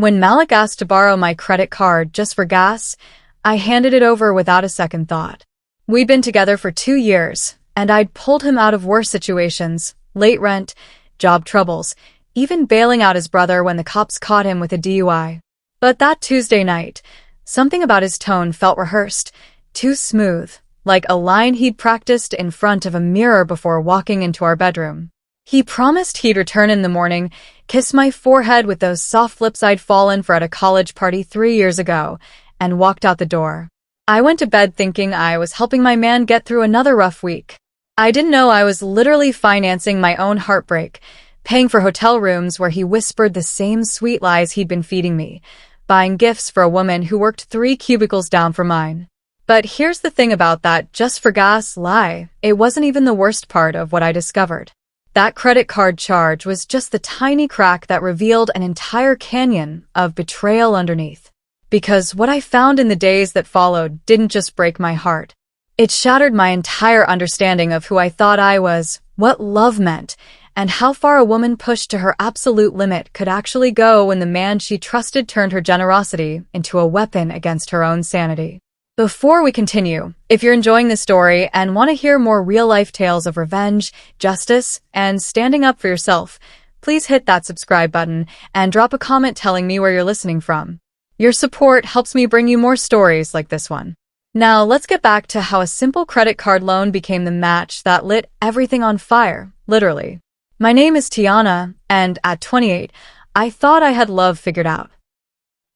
When Malik asked to borrow my credit card just for gas, I handed it over without a second thought. We'd been together for 2 years, and I'd pulled him out of worse situations, late rent, job troubles, even bailing out his brother when the cops caught him with a DUI. But that Tuesday night, something about his tone felt rehearsed, too smooth, like a line he'd practiced in front of a mirror before walking into our bedroom. He promised he'd return in the morning, kiss my forehead with those soft lips I'd fallen for at a college party 3 years ago, and walked out the door. I went to bed thinking I was helping my man get through another rough week. I didn't know I was literally financing my own heartbreak, paying for hotel rooms where he whispered the same sweet lies he'd been feeding me, buying gifts for a woman who worked 3 cubicles down from mine. But here's the thing about that just for gas lie. It wasn't even the worst part of what I discovered. That credit card charge was just the tiny crack that revealed an entire canyon of betrayal underneath. Because what I found in the days that followed didn't just break my heart. It shattered my entire understanding of who I thought I was, what love meant, and how far a woman pushed to her absolute limit could actually go when the man she trusted turned her generosity into a weapon against her own sanity. Before we continue, if you're enjoying this story and want to hear more real-life tales of revenge, justice, and standing up for yourself, please hit that subscribe button and drop a comment telling me where you're listening from. Your support helps me bring you more stories like this one. Now, let's get back to how a simple credit card loan became the match that lit everything on fire, literally. My name is Tiana, and at 28, I thought I had love figured out.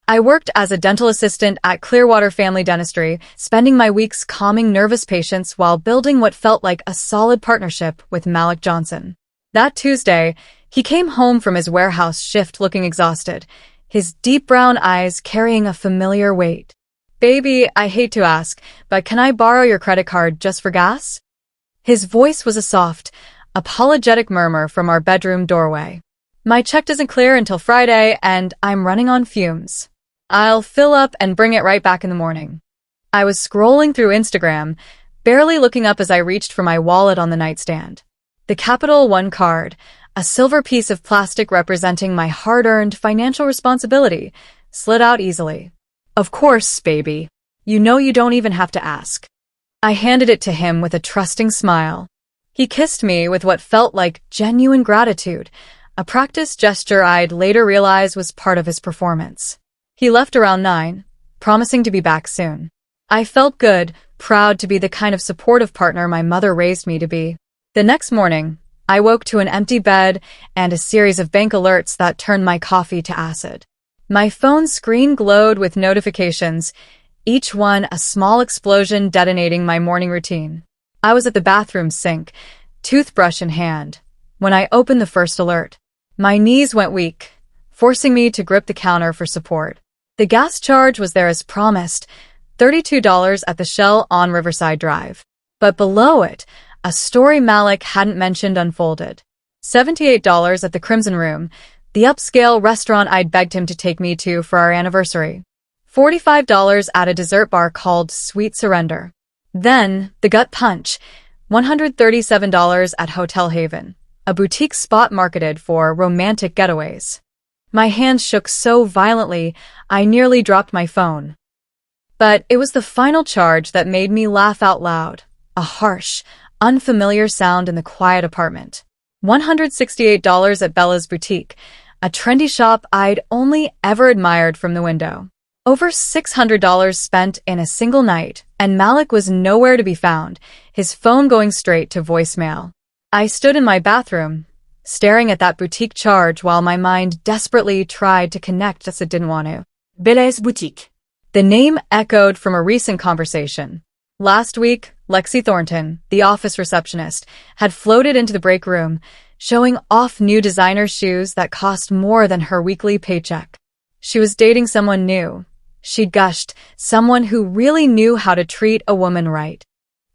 I worked as a dental assistant at Clearwater Family Dentistry, spending my weeks calming nervous patients while building what felt like a solid partnership with Malik Johnson. That Tuesday, he came home from his warehouse shift looking exhausted, his deep brown eyes carrying a familiar weight. "Baby, I hate to ask, but can I borrow your credit card just for gas?" His voice was a soft, apologetic murmur from our bedroom doorway. "My check doesn't clear until Friday, and I'm running on fumes. I'll fill up and bring it right back in the morning." I was scrolling through Instagram, barely looking up as I reached for my wallet on the nightstand. The Capital One card, a silver piece of plastic representing my hard-earned financial responsibility, slid out easily. "Of course, baby. You know you don't even have to ask." I handed it to him with a trusting smile. He kissed me with what felt like genuine gratitude, a practiced gesture I'd later realize was part of his performance. He left around 9, promising to be back soon. I felt good, proud to be the kind of supportive partner my mother raised me to be. The next morning, I woke to an empty bed and a series of bank alerts that turned my coffee to acid. My phone screen glowed with notifications, each one a small explosion detonating my morning routine. I was at the bathroom sink, toothbrush in hand, when I opened the first alert. My knees went weak, forcing me to grip the counter for support. The gas charge was there as promised, $32 at the Shell on Riverside Drive. But below it, a story Malik hadn't mentioned unfolded. $78 at the Crimson Room, the upscale restaurant I'd begged him to take me to for our anniversary. $45 at a dessert bar called Sweet Surrender. Then, the gut punch, $137 at Hotel Haven, a boutique spot marketed for romantic getaways. My hands shook so violently, I nearly dropped my phone. But it was the final charge that made me laugh out loud, a harsh, unfamiliar sound in the quiet apartment. $168 at Bella's Boutique, a trendy shop I'd only ever admired from the window. Over $600 spent in a single night, and Malik was nowhere to be found, his phone going straight to voicemail. I stood in my bathroom, staring at that boutique charge while my mind desperately tried to connect as it didn't want to. Bella's Boutique. The name echoed from a recent conversation. Last week, Lexi Thornton, the office receptionist, had floated into the break room, showing off new designer shoes that cost more than her weekly paycheck. She was dating someone new. She'd gushed, someone who really knew how to treat a woman right.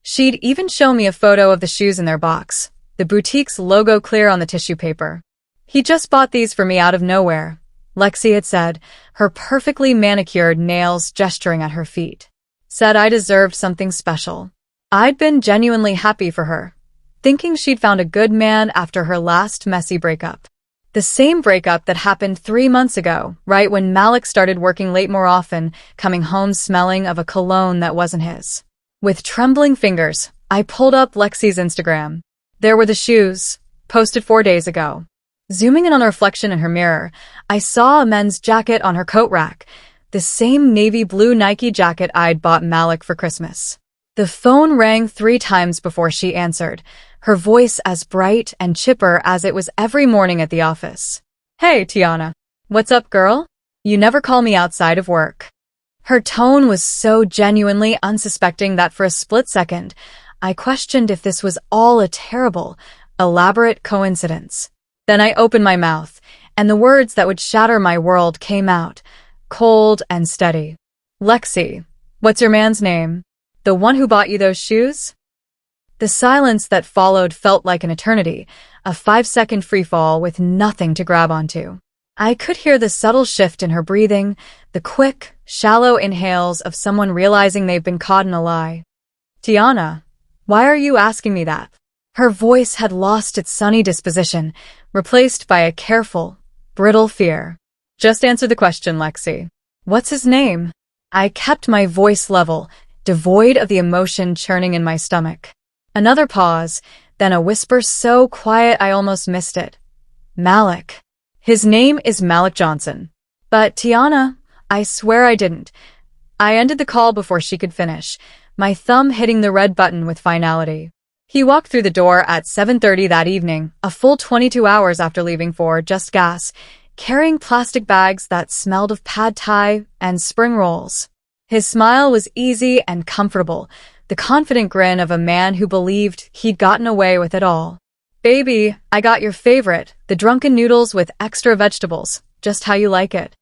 She'd even shown me a photo of the shoes in their box, the boutique's logo clear on the tissue paper. "He just bought these for me out of nowhere," Lexi had said, her perfectly manicured nails gesturing at her feet. Said I deserved something special. I'd been genuinely happy for her, thinking she'd found a good man after her last messy breakup. The same breakup that happened 3 months ago, right when Malik started working late more often, coming home smelling of a cologne that wasn't his. With trembling fingers, I pulled up Lexi's Instagram. There were the shoes, posted 4 days ago. Zooming in on the reflection in her mirror, I saw a men's jacket on her coat rack, the same navy blue Nike jacket I'd bought Malik for Christmas. The phone rang 3 times before she answered, her voice as bright and chipper as it was every morning at the office. "Hey, Tiana. What's up, girl? You never call me outside of work." Her tone was so genuinely unsuspecting that for a split second, I questioned if this was all a terrible, elaborate coincidence. Then I opened my mouth, and the words that would shatter my world came out, cold and steady. "Lexi, what's your man's name? The one who bought you those shoes?" The silence that followed felt like an eternity, a 5-second freefall with nothing to grab onto. I could hear the subtle shift in her breathing, the quick, shallow inhales of someone realizing they've been caught in a lie. "Tiana, why are you asking me that?" Her voice had lost its sunny disposition, replaced by a careful, brittle fear. "Just answer the question, Lexi. What's his name?" I kept my voice level, devoid of the emotion churning in my stomach. Another pause, then a whisper so quiet I almost missed it. "Malik. His name is Malik Johnson." "But Tiana, I swear I didn't." I ended the call before she could finish, my thumb hitting the red button with finality. He walked through the door at 7:30 that evening, a full 22 hours after leaving for Just Gas, carrying plastic bags that smelled of pad thai and spring rolls. His smile was easy and comfortable, the confident grin of a man who believed he'd gotten away with it all. "Baby, I got your favorite, the drunken noodles with extra vegetables, just how you like it."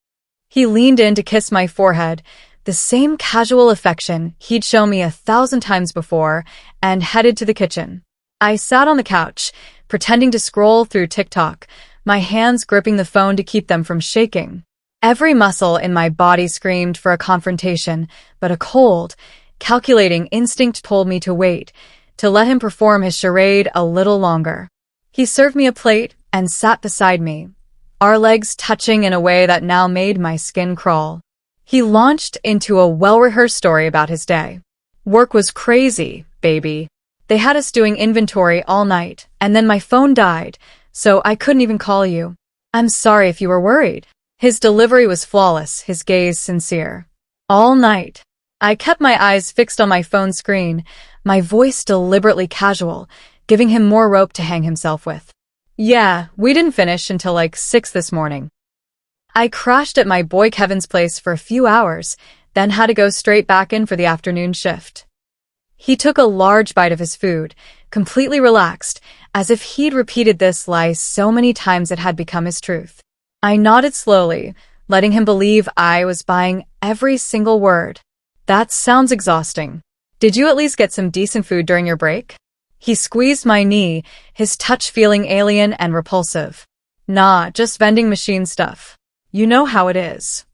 He leaned in to kiss my forehead, the same casual affection he'd shown me 1,000 times before, and headed to the kitchen. I sat on the couch, pretending to scroll through TikTok, my hands gripping the phone to keep them from shaking. Every muscle in my body screamed for a confrontation, but a cold, calculating instinct told me to wait, to let him perform his charade a little longer. He served me a plate and sat beside me, our legs touching in a way that now made my skin crawl. He launched into a well-rehearsed story about his day. "Work was crazy, baby. They had us doing inventory all night, and then my phone died, so I couldn't even call you. I'm sorry if you were worried." His delivery was flawless, his gaze sincere. All night. I kept my eyes fixed on my phone screen, my voice deliberately casual, giving him more rope to hang himself with. "Yeah, we didn't finish until like 6 this morning. I crashed at my boy Kevin's place for a few hours, then had to go straight back in for the afternoon shift." He took a large bite of his food, completely relaxed, as if he'd repeated this lie so many times it had become his truth. I nodded slowly, letting him believe I was buying every single word. "That sounds exhausting. Did you at least get some decent food during your break?" He squeezed my knee, his touch feeling alien and repulsive. "Nah, just vending machine stuff. You know how it is."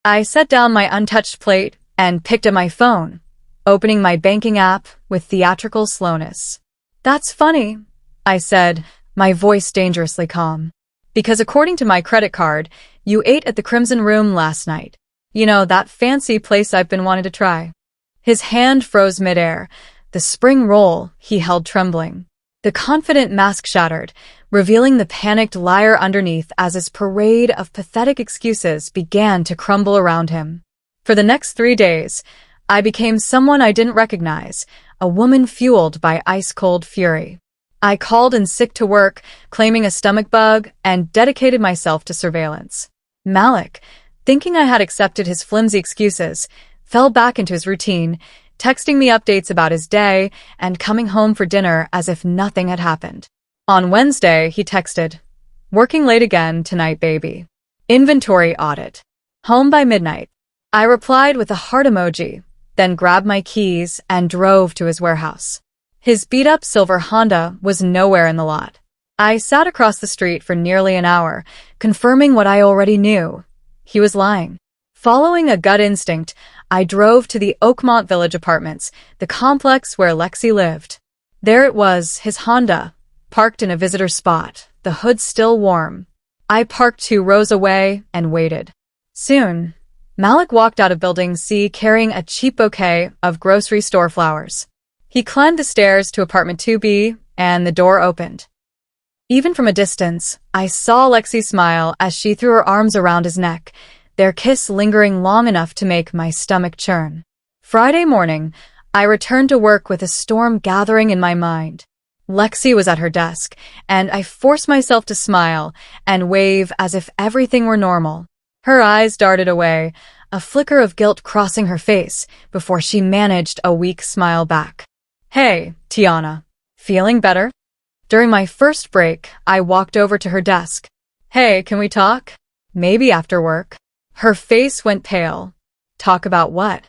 I set down my untouched plate and picked up my phone, opening my banking app with theatrical slowness. "That's funny," I said, my voice dangerously calm. "Because according to my credit card, you ate at the Crimson Room last night. You know, that fancy place I've been wanting to try." His hand froze midair, the spring roll he held trembling. The confident mask shattered, revealing the panicked liar underneath as his parade of pathetic excuses began to crumble around him. For the next 3 days, I became someone I didn't recognize, a woman fueled by ice-cold fury. I called in sick to work, claiming a stomach bug, and dedicated myself to surveillance. Malik, thinking I had accepted his flimsy excuses, fell back into his routine, texting me updates about his day and coming home for dinner as if nothing had happened. On Wednesday, he texted, "Working late again tonight, baby. Inventory audit. Home by midnight." I replied with a heart emoji, then grabbed my keys and drove to his warehouse. His beat-up silver Honda was nowhere in the lot. I sat across the street for nearly an hour, confirming what I already knew. He was lying. Following a gut instinct, I drove to the Oakmont Village Apartments, the complex where Lexi lived. There it was, his Honda, parked in a visitor spot, the hood still warm. I parked 2 rows away and waited. Soon, Malik walked out of Building C carrying a cheap bouquet of grocery store flowers. He climbed the stairs to apartment 2B, and the door opened. Even from a distance, I saw Lexi smile as she threw her arms around his neck, their kiss lingering long enough to make my stomach churn. Friday morning, I returned to work with a storm gathering in my mind. Lexi was at her desk, and I forced myself to smile and wave as if everything were normal. Her eyes darted away, a flicker of guilt crossing her face before she managed a weak smile back. "Hey, Tiana. Feeling better?" During my first break, I walked over to her desk. "Hey, can we talk? Maybe after work?" Her face went pale. "Talk about what?"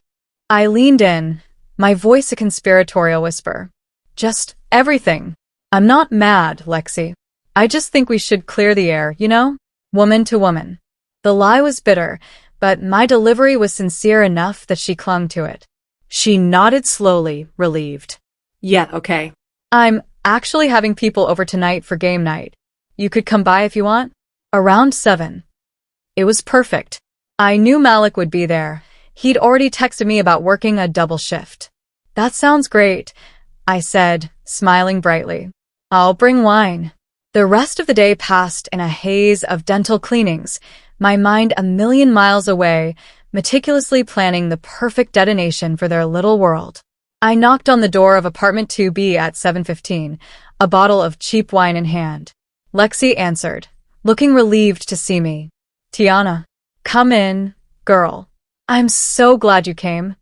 I leaned in, my voice a conspiratorial whisper. "Just everything. I'm not mad, Lexi. I just think we should clear the air, you know? Woman to woman." The lie was bitter, but my delivery was sincere enough that she clung to it. She nodded slowly, relieved. "Yeah, okay. I'm actually having people over tonight for game night. You could come by if you want. Around 7. It was perfect. I knew Malik would be there. He'd already texted me about working a double shift. "That sounds great," I said, smiling brightly. "I'll bring wine." The rest of the day passed in a haze of dental cleanings, my mind a million miles away, meticulously planning the perfect detonation for their little world. I knocked on the door of apartment 2B at 7:15, a bottle of cheap wine in hand. Lexi answered, looking relieved to see me. "Tiana, come in, girl. I'm so glad you came."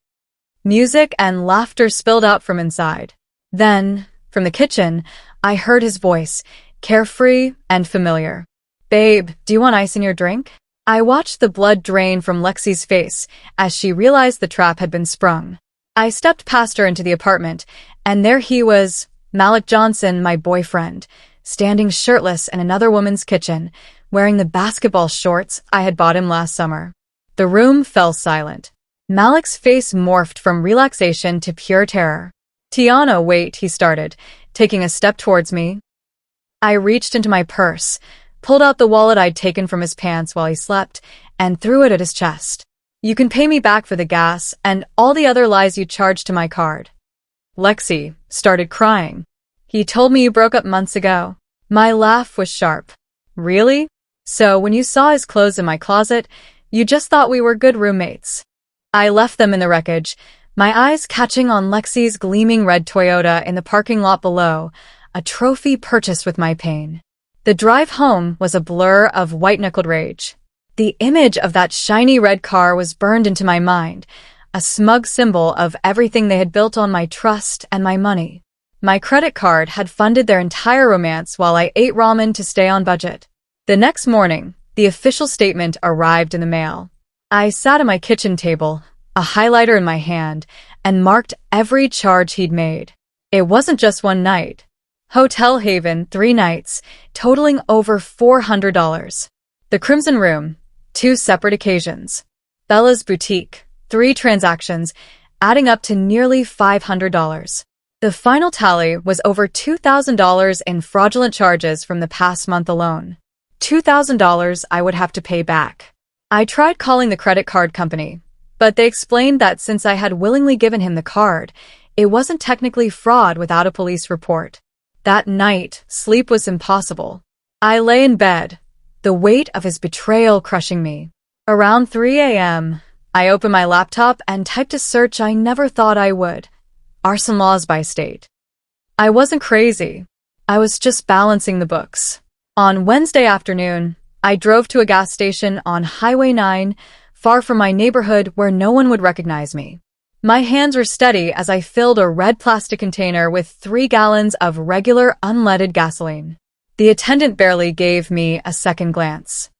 Music and laughter spilled out from inside. Then, from the kitchen, I heard his voice, carefree and familiar. "Babe, do you want ice in your drink?" I watched the blood drain from Lexi's face as she realized the trap had been sprung. I stepped past her into the apartment, and there he was, Malik Johnson, my boyfriend, standing shirtless in another woman's kitchen, wearing the basketball shorts I had bought him last summer. The room fell silent. Malik's face morphed from relaxation to pure terror. "Tiana, wait," he started, taking a step towards me. I reached into my purse, pulled out the wallet I'd taken from his pants while he slept, and threw it at his chest. "You can pay me back for the gas and all the other lies you charged to my card." Lexi started crying. "He told me you broke up months ago." My laugh was sharp. "Really? So when you saw his clothes in my closet, you just thought we were good roommates?" I left them in the wreckage, my eyes catching on Lexi's gleaming red Toyota in the parking lot below, a trophy purchased with my pain. The drive home was a blur of white-knuckled rage. The image of that shiny red car was burned into my mind, a smug symbol of everything they had built on my trust and my money. My credit card had funded their entire romance while I ate ramen to stay on budget. The next morning, the official statement arrived in the mail. I sat at my kitchen table, a highlighter in my hand, and marked every charge he'd made. It wasn't just one night. Hotel Haven, 3 nights, totaling over $400. The Crimson Room, 2 separate occasions. Bella's Boutique, 3 transactions, adding up to nearly $500. The final tally was over $2,000 in fraudulent charges from the past month alone. $2,000 I would have to pay back. I tried calling the credit card company, but they explained that since I had willingly given him the card, it wasn't technically fraud without a police report. That night, sleep was impossible. I lay in bed, the weight of his betrayal crushing me. Around 3 a.m., I opened my laptop and typed a search I never thought I would. Arson laws by state. I wasn't crazy. I was just balancing the books. On Wednesday afternoon, I drove to a gas station on Highway 9, far from my neighborhood where no one would recognize me. My hands were steady as I filled a red plastic container with 3 gallons of regular unleaded gasoline. The attendant barely gave me a second glance.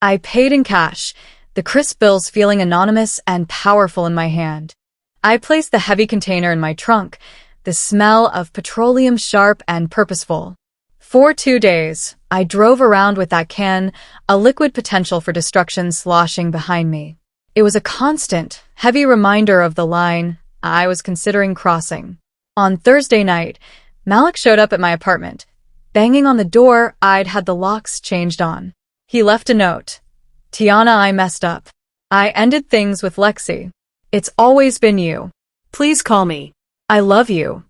I paid in cash, the crisp bills feeling anonymous and powerful in my hand. I placed the heavy container in my trunk, the smell of petroleum sharp and purposeful. For 2 days, I drove around with that can, a liquid potential for destruction sloshing behind me. It was a constant, heavy reminder of the line I was considering crossing. On Thursday night, Malik showed up at my apartment, banging on the door I'd had the locks changed on. He left a note. Tiana, I messed up. I ended things with Lexi. It's always been you. Please call me. I love you.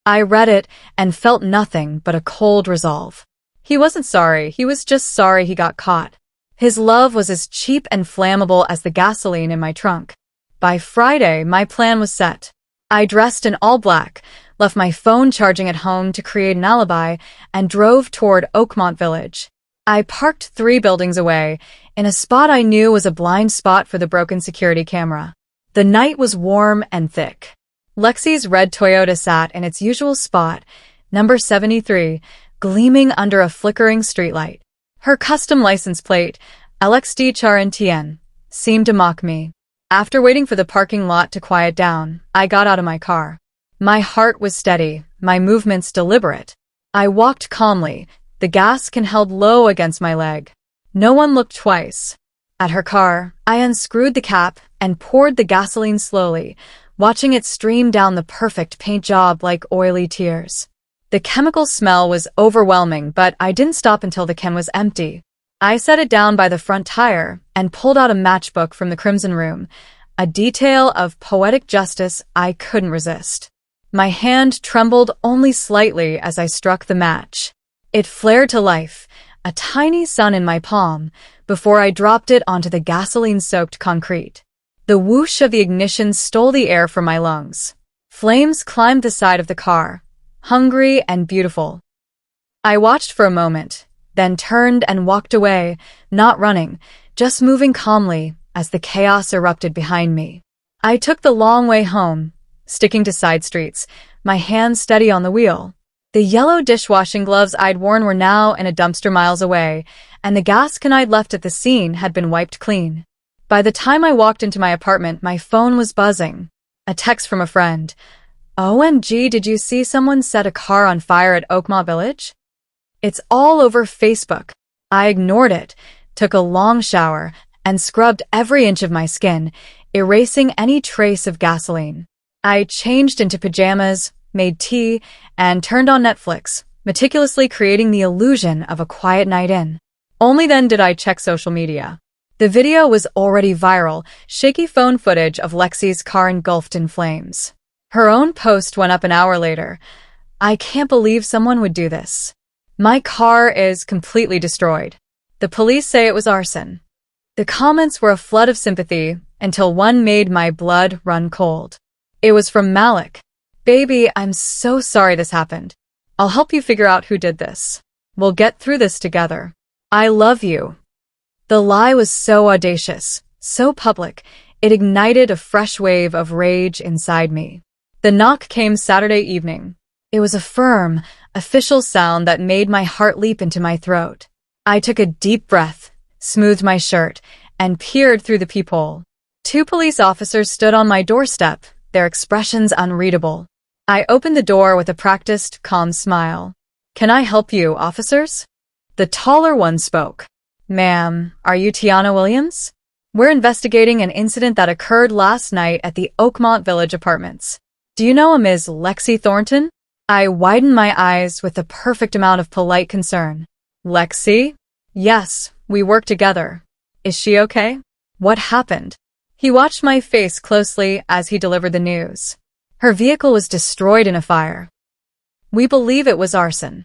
I read it and felt nothing but a cold resolve. He wasn't sorry, he was just sorry he got caught. His love was as cheap and flammable as the gasoline in my trunk. By Friday, my plan was set. I dressed in all black, left my phone charging at home to create an alibi, and drove toward Oakmont Village. I parked 3 buildings away, in a spot I knew was a blind spot for the broken security camera. The night was warm and thick. Lexi's red Toyota sat in its usual spot, number 73, gleaming under a flickering streetlight. Her custom license plate, LXD Charentien, seemed to mock me. After waiting for the parking lot to quiet down, I got out of my car. My heart was steady, my movements deliberate. I walked calmly, the gas can held low against my leg. No one looked twice. At her car, I unscrewed the cap and poured the gasoline slowly, watching it stream down the perfect paint job like oily tears. The chemical smell was overwhelming, but I didn't stop until the can was empty. I set it down by the front tire and pulled out a matchbook from the Crimson Room, a detail of poetic justice I couldn't resist. My hand trembled only slightly as I struck the match. It flared to life, a tiny sun in my palm, before I dropped it onto the gasoline-soaked concrete. The whoosh of the ignition stole the air from my lungs. Flames climbed the side of the car, hungry and beautiful. I watched for a moment, then turned and walked away, not running, just moving calmly as the chaos erupted behind me. I took the long way home, sticking to side streets, my hands steady on the wheel. The yellow dishwashing gloves I'd worn were now in a dumpster miles away, and the gas can I'd left at the scene had been wiped clean. By the time I walked into my apartment, my phone was buzzing. A text from a friend. OMG, did you see someone set a car on fire at Oakmont Village? It's all over Facebook. I ignored it, took a long shower, and scrubbed every inch of my skin, erasing any trace of gasoline. I changed into pajamas, made tea, and turned on Netflix, meticulously creating the illusion of a quiet night in. Only then did I check social media. The video was already viral, shaky phone footage of Lexi's car engulfed in flames. Her own post went up an hour later. I can't believe someone would do this. My car is completely destroyed. The police say it was arson. The comments were a flood of sympathy until one made my blood run cold. It was from Malik. Baby, I'm so sorry this happened. I'll help you figure out who did this. We'll get through this together. I love you. The lie was so audacious, so public, it ignited a fresh wave of rage inside me. The knock came Saturday evening. It was a firm, official sound that made my heart leap into my throat. I took a deep breath, smoothed my shirt, and peered through the peephole. 2 police officers stood on my doorstep, their expressions unreadable. I opened the door with a practiced, calm smile. Can I help you, officers? The taller one spoke. Ma'am, are you Tiana Williams? We're investigating an incident that occurred last night at the Oakmont Village Apartments. Do you know a Ms. Lexi Thornton? I widened my eyes with the perfect amount of polite concern. Lexi? Yes, we work together. Is she okay? What happened? He watched my face closely as he delivered the news. Her vehicle was destroyed in a fire. We believe it was arson.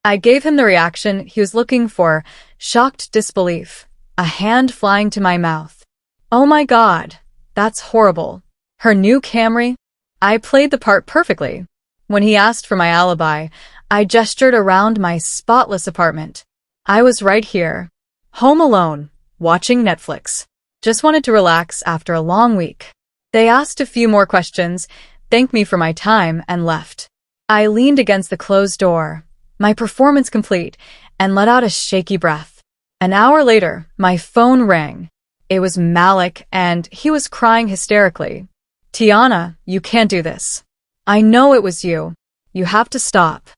I gave him the reaction he was looking for, shocked disbelief, a hand flying to my mouth. Oh my God, that's horrible. Her new Camry? I played the part perfectly. When he asked for my alibi, I gestured around my spotless apartment. I was right here, home alone, watching Netflix. Just wanted to relax after a long week. They asked a few more questions, thanked me for my time, and left. I leaned against the closed door, my performance complete, and let out a shaky breath. An hour later, my phone rang. It was Malik, and he was crying hysterically. Tiana, you can't do this. I know it was you. You have to stop.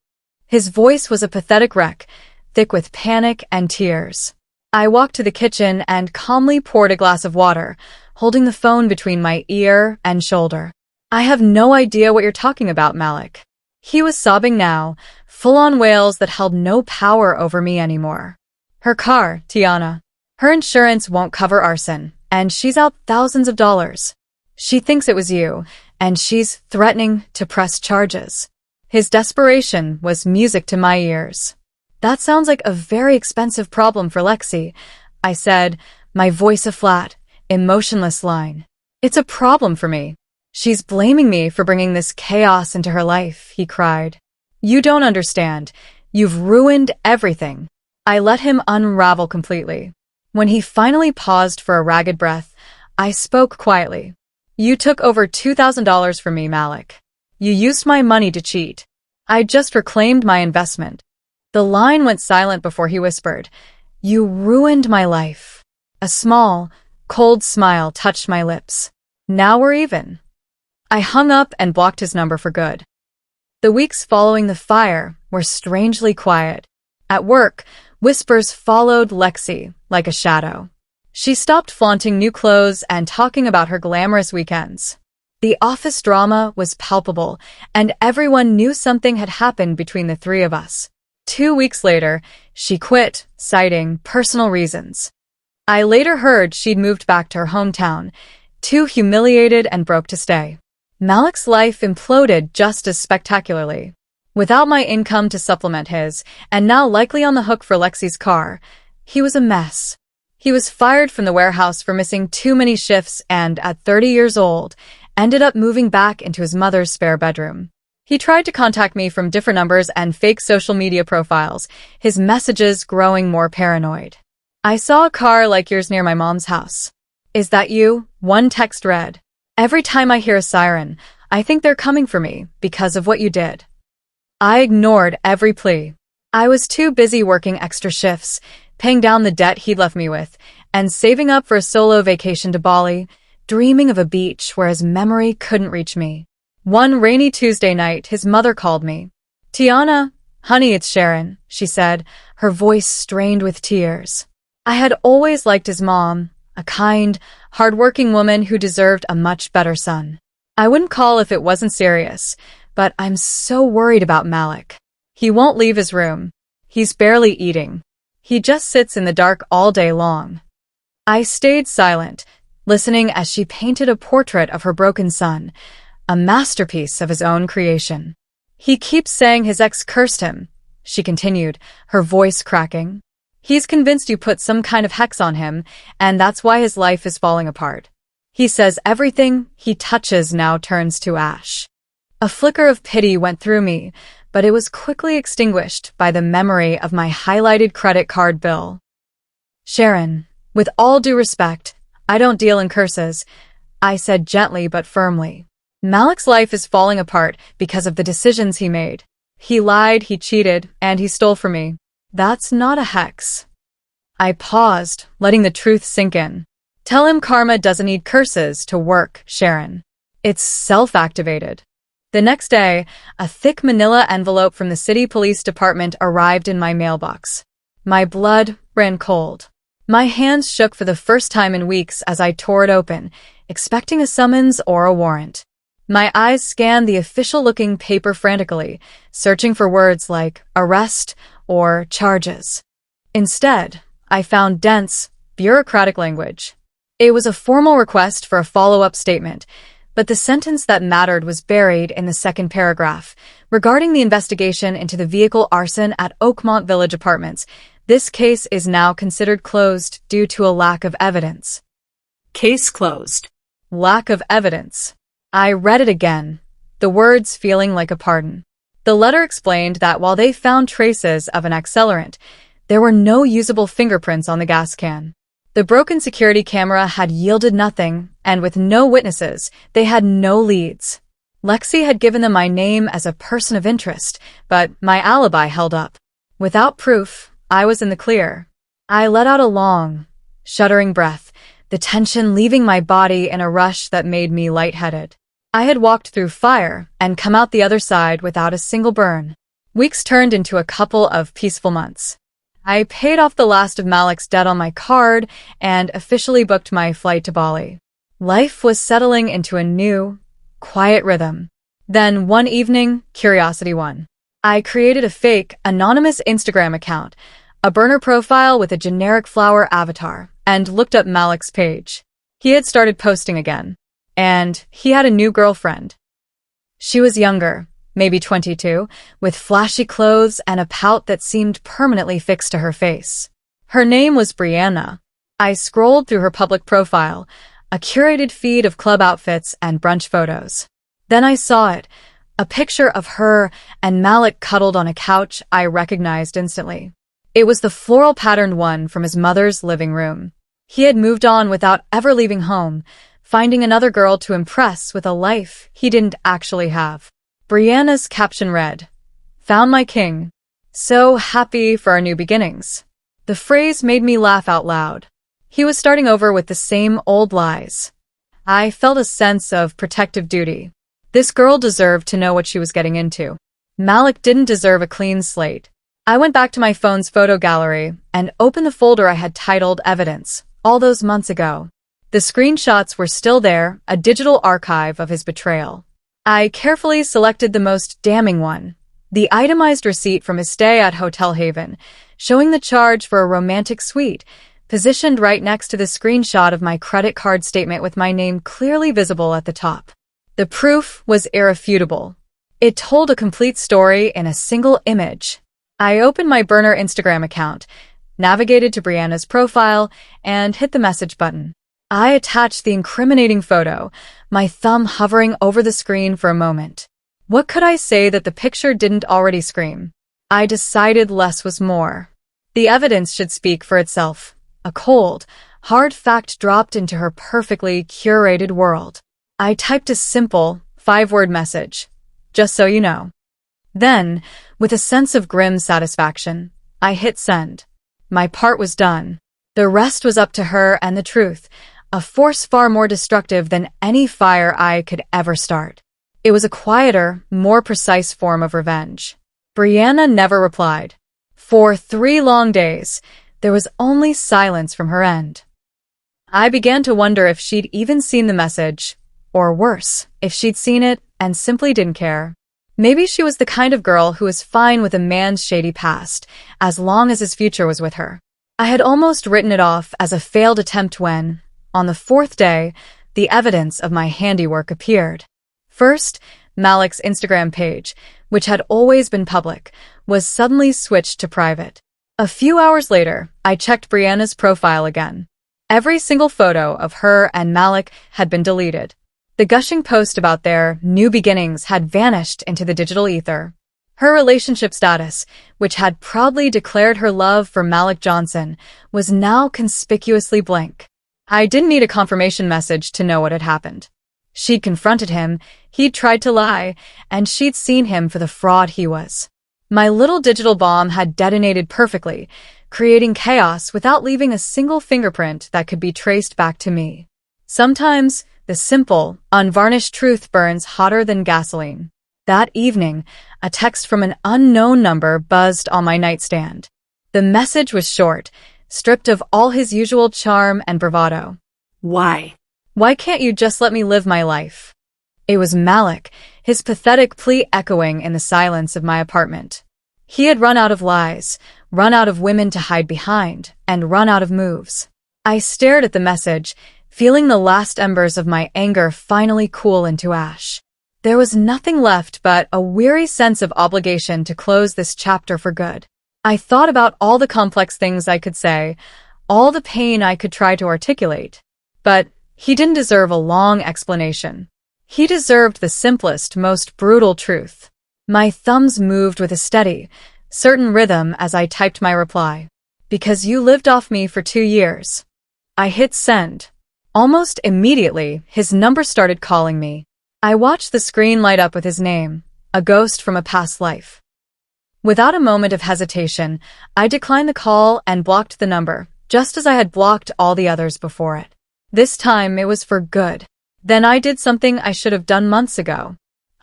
His voice was a pathetic wreck, thick with panic and tears. I walked to the kitchen and calmly poured a glass of water, holding the phone between my ear and shoulder. I have no idea what you're talking about, Malik. He was sobbing now, full-on wails that held no power over me anymore. Her car, Tiana. Her insurance won't cover arson, and she's out thousands of dollars. She thinks it was you, and she's threatening to press charges. His desperation was music to my ears. That sounds like a very expensive problem for Lexi, I said, my voice a flat, emotionless line. It's a problem for me. She's blaming me for bringing this chaos into her life, he cried. You don't understand. You've ruined everything. I let him unravel completely. When he finally paused for a ragged breath, I spoke quietly. You took over $2,000 from me, Malik. You used my money to cheat. I just reclaimed my investment. The line went silent before he whispered, You ruined my life. A small, cold smile touched my lips. Now we're even. I hung up and blocked his number for good. The weeks following the fire were strangely quiet. At work, whispers followed Lexi like a shadow. She stopped flaunting new clothes and talking about her glamorous weekends. The office drama was palpable, and everyone knew something had happened between the three of us. 2 weeks later, she quit, citing personal reasons. I later heard she'd moved back to her hometown, too humiliated and broke to stay. Malik's life imploded just as spectacularly. Without my income to supplement his, and now likely on the hook for Lexi's car, he was a mess. He was fired from the warehouse for missing too many shifts and, at 30 years old, ended up moving back into his mother's spare bedroom. He tried to contact me from different numbers and fake social media profiles, his messages growing more paranoid. I saw a car like yours near my mom's house. Is that you? One text read. Every time I hear a siren, I think they're coming for me because of what you did. I ignored every plea. I was too busy working extra shifts, paying down the debt he'd left me with, and saving up for a solo vacation to Bali, dreaming of a beach where his memory couldn't reach me. One rainy Tuesday night, his mother called me. Tiana, honey, it's Sharon, she said, her voice strained with tears. I had always liked his mom, a kind, hard-working woman who deserved a much better son. I wouldn't call if it wasn't serious, but I'm so worried about Malik. He won't leave his room. He's barely eating. He just sits in the dark all day long. I stayed silent, listening as she painted a portrait of her broken son, a masterpiece of his own creation. He keeps saying his ex cursed him, she continued, her voice cracking. He's convinced you put some kind of hex on him, and that's why his life is falling apart. He says everything he touches now turns to ash. A flicker of pity went through me, but it was quickly extinguished by the memory of my highlighted credit card bill. Sharon, with all due respect, I don't deal in curses, I said gently but firmly. Malik's life is falling apart because of the decisions he made. He lied, he cheated, and he stole from me. That's not a hex. I paused, letting the truth sink in. Tell him karma doesn't need curses to work, Sharon. It's self-activated. The next day, a thick manila envelope from the city police department arrived in my mailbox. My blood ran cold. My hands shook for the first time in weeks as I tore it open, expecting a summons or a warrant. My eyes scanned the official-looking paper frantically, searching for words like arrest or charges. Instead, I found dense, bureaucratic language. It was a formal request for a follow-up statement, but the sentence that mattered was buried in the second paragraph. Regarding the investigation into the vehicle arson at Oakmont Village Apartments, this case is now considered closed due to a lack of evidence. Case closed. Lack of evidence. I read it again, the words feeling like a pardon. The letter explained that while they found traces of an accelerant, there were no usable fingerprints on the gas can. The broken security camera had yielded nothing, and with no witnesses, they had no leads. Lexi had given them my name as a person of interest, but my alibi held up. Without proof, I was in the clear. I let out a long, shuddering breath, the tension leaving my body in a rush that made me lightheaded. I had walked through fire and come out the other side without a single burn. Weeks turned into a couple of peaceful months. I paid off the last of Malik's debt on my card and officially booked my flight to Bali. Life was settling into a new, quiet rhythm. Then one evening, curiosity won. I created a fake, anonymous Instagram account, a burner profile with a generic flower avatar, and looked up Malik's page. He had started posting again. And he had a new girlfriend. She was younger, maybe 22, with flashy clothes and a pout that seemed permanently fixed to her face. Her name was Brianna. I scrolled through her public profile, a curated feed of club outfits and brunch photos. Then I saw it, a picture of her and Malik cuddled on a couch I recognized instantly. It was the floral-patterned one from his mother's living room. He had moved on without ever leaving home, finding another girl to impress with a life he didn't actually have. Brianna's caption read, "Found my king. So happy for our new beginnings." The phrase made me laugh out loud. He was starting over with the same old lies. I felt a sense of protective duty. This girl deserved to know what she was getting into. Malik didn't deserve a clean slate. I went back to my phone's photo gallery and opened the folder I had titled Evidence, all those months ago. The screenshots were still there, a digital archive of his betrayal. I carefully selected the most damning one, the itemized receipt from his stay at Hotel Haven, showing the charge for a romantic suite, positioned right next to the screenshot of my credit card statement with my name clearly visible at the top. The proof was irrefutable. It told a complete story in a single image. I opened my burner Instagram account, navigated to Brianna's profile, and hit the message button. I attached the incriminating photo, my thumb hovering over the screen for a moment. What could I say that the picture didn't already scream? I decided less was more. The evidence should speak for itself. A cold, hard fact dropped into her perfectly curated world. I typed a simple, 5-word message. Just so you know. Then, with a sense of grim satisfaction, I hit send. My part was done. The rest was up to her and the truth, a force far more destructive than any fire I could ever start. It was a quieter, more precise form of revenge. Brianna never replied. For 3 long days, there was only silence from her end. I began to wonder if she'd even seen the message, or worse, if she'd seen it and simply didn't care. Maybe she was the kind of girl who was fine with a man's shady past, as long as his future was with her. I had almost written it off as a failed attempt when, on the 4th day, the evidence of my handiwork appeared. First, Malik's Instagram page, which had always been public, was suddenly switched to private. A few hours later, I checked Brianna's profile again. Every single photo of her and Malik had been deleted. The gushing post about their new beginnings had vanished into the digital ether. Her relationship status, which had proudly declared her love for Malik Johnson, was now conspicuously blank. I didn't need a confirmation message to know what had happened. She'd confronted him, he'd tried to lie, and she'd seen him for the fraud he was. My little digital bomb had detonated perfectly, creating chaos without leaving a single fingerprint that could be traced back to me. Sometimes, the simple, unvarnished truth burns hotter than gasoline. That evening, a text from an unknown number buzzed on my nightstand. The message was short, stripped of all his usual charm and bravado. Why? Why can't you just let me live my life? It was Malik, his pathetic plea echoing in the silence of my apartment. He had run out of lies, run out of women to hide behind, and run out of moves. I stared at the message, feeling the last embers of my anger finally cool into ash. There was nothing left but a weary sense of obligation to close this chapter for good. I thought about all the complex things I could say, all the pain I could try to articulate. But he didn't deserve a long explanation. He deserved the simplest, most brutal truth. My thumbs moved with a steady, certain rhythm as I typed my reply. Because you lived off me for 2 years. I hit send. Almost immediately, his number started calling me. I watched the screen light up with his name, a ghost from a past life. Without a moment of hesitation, I declined the call and blocked the number, just as I had blocked all the others before it. This time, it was for good. Then I did something I should have done months ago.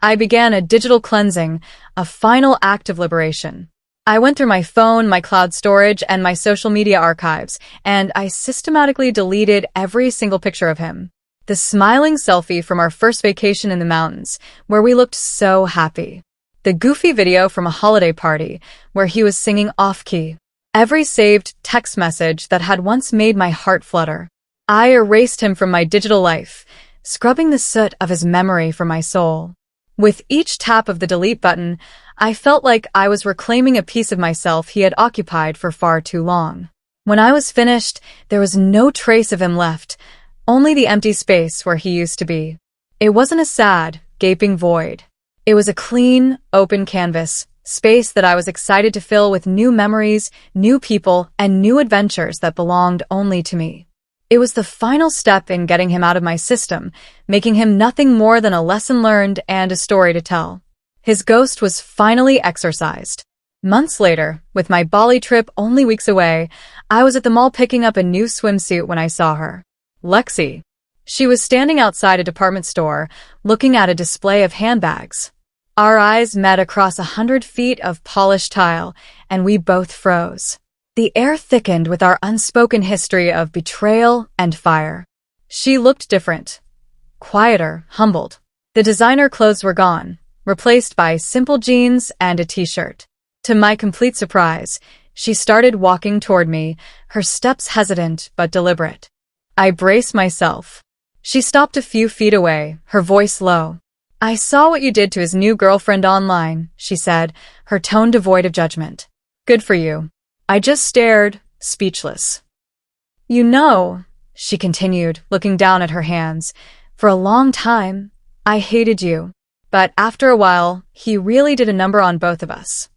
I began a digital cleansing, a final act of liberation. I went through my phone, my cloud storage, and my social media archives, and I systematically deleted every single picture of him. The smiling selfie from our first vacation in the mountains, where we looked so happy. The goofy video from a holiday party, where he was singing off-key. Every saved text message that had once made my heart flutter. I erased him from my digital life, scrubbing the soot of his memory from my soul. With each tap of the delete button, I felt like I was reclaiming a piece of myself he had occupied for far too long. When I was finished, there was no trace of him left, only the empty space where he used to be. It wasn't a sad, gaping void. It was a clean, open canvas, space that I was excited to fill with new memories, new people, and new adventures that belonged only to me. It was the final step in getting him out of my system, making him nothing more than a lesson learned and a story to tell. His ghost was finally exorcised. Months later, with my Bali trip only weeks away, I was at the mall picking up a new swimsuit when I saw her. Lexi. She was standing outside a department store, looking at a display of handbags. Our eyes met across 100 feet of polished tile, and we both froze. The air thickened with our unspoken history of betrayal and fire. She looked different. Quieter, humbled. The designer clothes were gone, replaced by simple jeans and a t-shirt. To my complete surprise, she started walking toward me, her steps hesitant but deliberate. I braced myself. She stopped a few feet away, her voice low. "I saw what you did to his new girlfriend online," she said, her tone devoid of judgment. "Good for you." I just stared, speechless. "You know," she continued, looking down at her hands, "for a long time, I hated you. But after a while, he really did a number on both of us."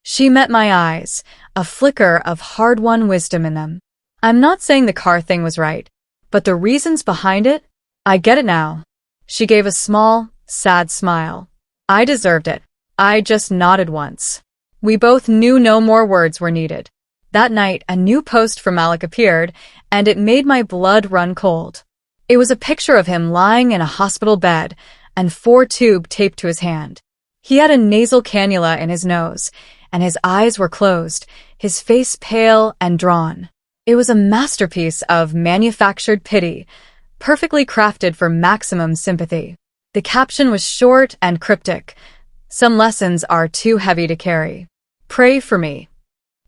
She met my eyes, a flicker of hard-won wisdom in them. "I'm not saying the car thing was right, but the reasons behind it? I get it now." She gave a small, sad smile. I deserved it. I just nodded once. We both knew no more words were needed. That night, a new post from Malik appeared, and it made my blood run cold. It was a picture of him lying in a hospital bed, and 4 tubes taped to his hand. He had a nasal cannula in his nose, and his eyes were closed, his face pale and drawn. It was a masterpiece of manufactured pity, perfectly crafted for maximum sympathy. The caption was short and cryptic. "Some lessons are too heavy to carry. Pray for me."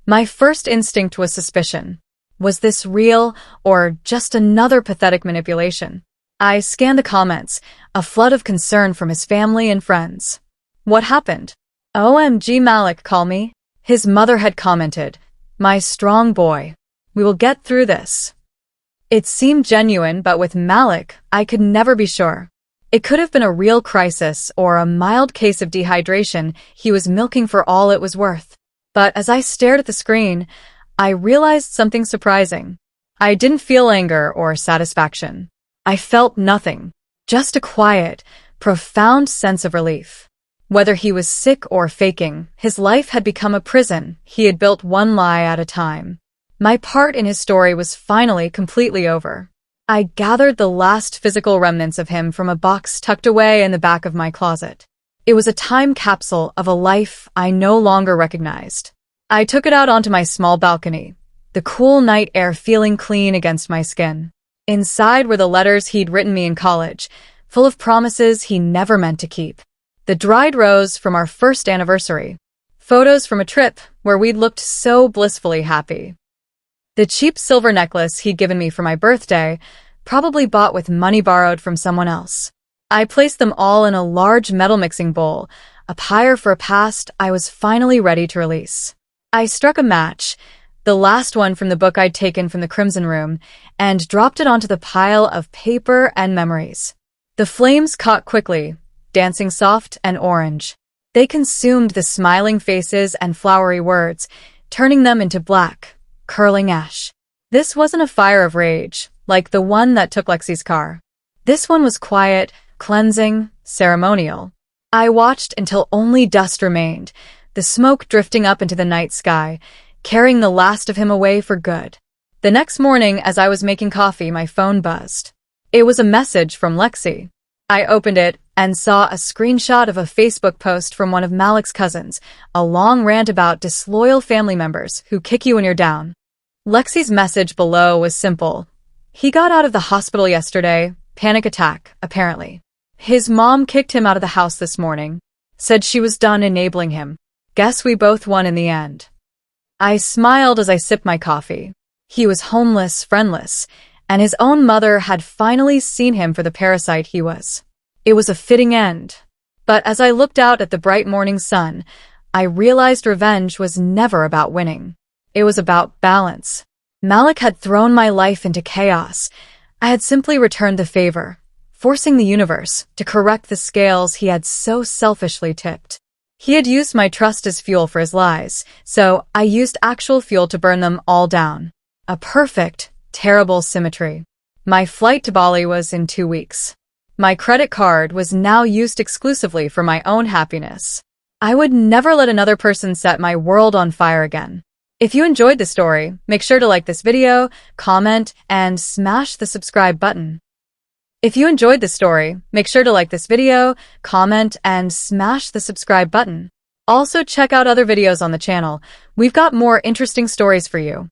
My first instinct was suspicion. Was this real, or just another pathetic manipulation? I scanned the comments, a flood of concern from his family and friends. "What happened?" "OMG Malik, call me." His mother had commented, "My strong boy. We will get through this." It seemed genuine, but with Malik, I could never be sure. It could have been a real crisis or a mild case of dehydration he was milking for all it was worth. But as I stared at the screen, I realized something surprising. I didn't feel anger or satisfaction. I felt nothing, just a quiet, profound sense of relief. Whether he was sick or faking, his life had become a prison he had built one lie at a time. My part in his story was finally completely over. I gathered the last physical remnants of him from a box tucked away in the back of my closet. It was a time capsule of a life I no longer recognized. I took it out onto my small balcony, the cool night air feeling clean against my skin. Inside were the letters he'd written me in college, full of promises he never meant to keep. The dried rose from our first anniversary. Photos from a trip where we'd looked so blissfully happy. The cheap silver necklace he'd given me for my birthday, probably bought with money borrowed from someone else. I placed them all in a large metal mixing bowl, a pyre for a past I was finally ready to release. I struck a match, the last one from the book I'd taken from the Crimson Room, and dropped it onto the pile of paper and memories. The flames caught quickly, dancing soft and orange. They consumed the smiling faces and flowery words, turning them into black, curling ash. This wasn't a fire of rage, like the one that took Lexi's car. This one was quiet, cleansing, ceremonial. I watched until only dust remained, the smoke drifting up into the night sky, carrying the last of him away for good. The next morning, as I was making coffee, my phone buzzed. It was a message from Lexi. I opened it and saw a screenshot of a Facebook post from one of Malik's cousins, a long rant about disloyal family members who kick you when you're down. Lexi's message below was simple. He got out of the hospital yesterday, panic attack, apparently. His mom kicked him out of the house this morning, said she was done enabling him. Guess we both won in the end. I smiled as I sipped my coffee. He was homeless, friendless, and his own mother had finally seen him for the parasite he was. It was a fitting end. But as I looked out at the bright morning sun, I realized revenge was never about winning. It was about balance. Malik had thrown my life into chaos. I had simply returned the favor, forcing the universe to correct the scales he had so selfishly tipped. He had used my trust as fuel for his lies, so I used actual fuel to burn them all down. A perfect, terrible symmetry. My flight to Bali was in 2 weeks. My credit card was now used exclusively for my own happiness. I would never let another person set my world on fire again. If you enjoyed the story, make sure to like this video, comment, and smash the subscribe button. If you enjoyed the story, make sure to like this video, comment, and smash the subscribe button. Also check out other videos on the channel. We've got more interesting stories for you.